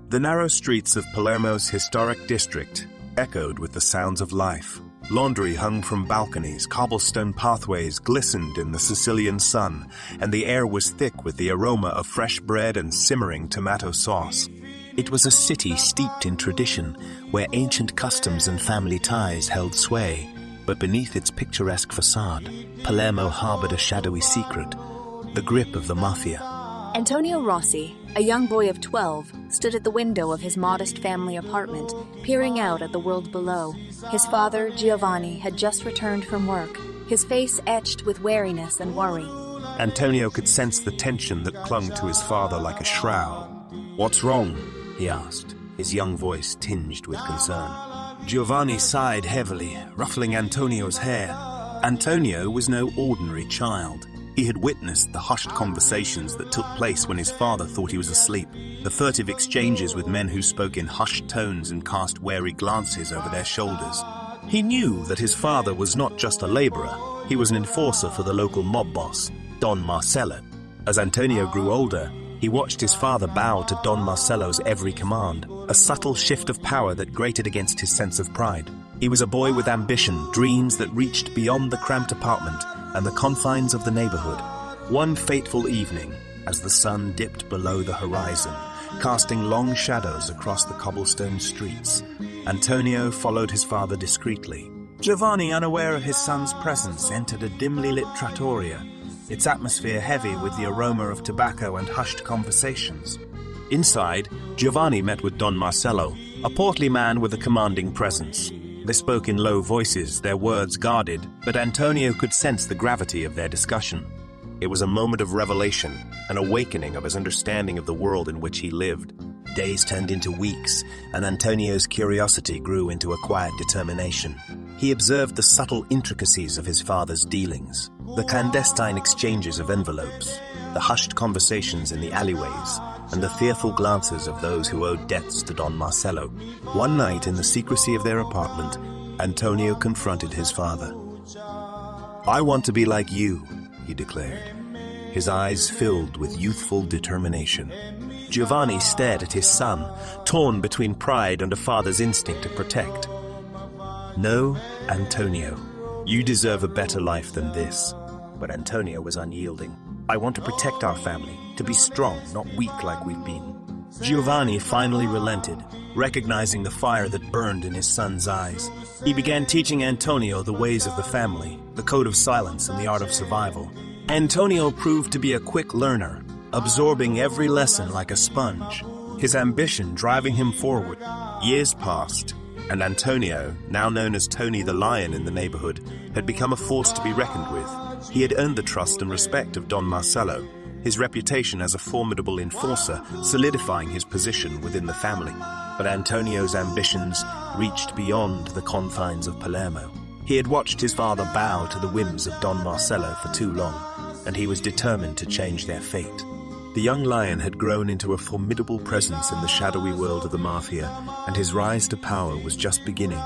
The narrow streets of Palermo's historic district echoed with the sounds of life. Laundry hung from balconies, cobblestone pathways glistened in the Sicilian sun, and the air was thick with the aroma of fresh bread and simmering tomato sauce. It was a city steeped in tradition, where ancient customs and family ties held sway. But beneath its picturesque facade, Palermo harbored a shadowy secret, the grip of the mafia. Antonio Rossi, a young boy of 12, stood at the window of his modest family apartment, peering out at the world below. His father, Giovanni, had just returned from work, his face etched with wariness and worry. Antonio could sense the tension that clung to his father like a shroud. "What's wrong?" he asked, his young voice tinged with concern. Giovanni sighed heavily, ruffling Antonio's hair. Antonio was no ordinary child. He had witnessed the hushed conversations that took place when his father thought he was asleep, the furtive exchanges with men who spoke in hushed tones and cast wary glances over their shoulders. He knew that his father was not just a laborer, he was an enforcer for the local mob boss, Don Marcello. As Antonio grew older, he watched his father bow to Don Marcello's every command, a subtle shift of power that grated against his sense of pride. He was a boy with ambition, dreams that reached beyond the cramped apartment and the confines of the neighborhood. One fateful evening, as the sun dipped below the horizon, casting long shadows across the cobblestone streets, Antonio followed his father discreetly. Giovanni, unaware of his son's presence, entered a dimly lit trattoria, its atmosphere heavy with the aroma of tobacco and hushed conversations. Inside, Giovanni met with Don Marcello, a portly man with a commanding presence. They spoke in low voices, their words guarded, but Antonio could sense the gravity of their discussion. It was a moment of revelation, an awakening of his understanding of the world in which he lived. Days turned into weeks, and Antonio's curiosity grew into a quiet determination. He observed the subtle intricacies of his father's dealings, the clandestine exchanges of envelopes, the hushed conversations in the alleyways, and the fearful glances of those who owed debts to Don Marcello. One night, in the secrecy of their apartment, Antonio confronted his father. "I want to be like you," he declared, his eyes filled with youthful determination. Giovanni stared at his son, torn between pride and a father's instinct to protect. "No, Antonio, you deserve a better life than this." But Antonio was unyielding. "I want to protect our family, to be strong, not weak like we've been." Giovanni finally relented, recognizing the fire that burned in his son's eyes. He began teaching Antonio the ways of the family, the code of silence and the art of survival. Antonio proved to be a quick learner, absorbing every lesson like a sponge, his ambition driving him forward. Years passed, and Antonio, now known as Tony the Lion in the neighborhood, had become a force to be reckoned with. He had earned the trust and respect of Don Marcello, his reputation as a formidable enforcer solidifying his position within the family. But Antonio's ambitions reached beyond the confines of Palermo. He had watched his father bow to the whims of Don Marcello for too long, and he was determined to change their fate. The young lion had grown into a formidable presence in the shadowy world of the mafia, and his rise to power was just beginning.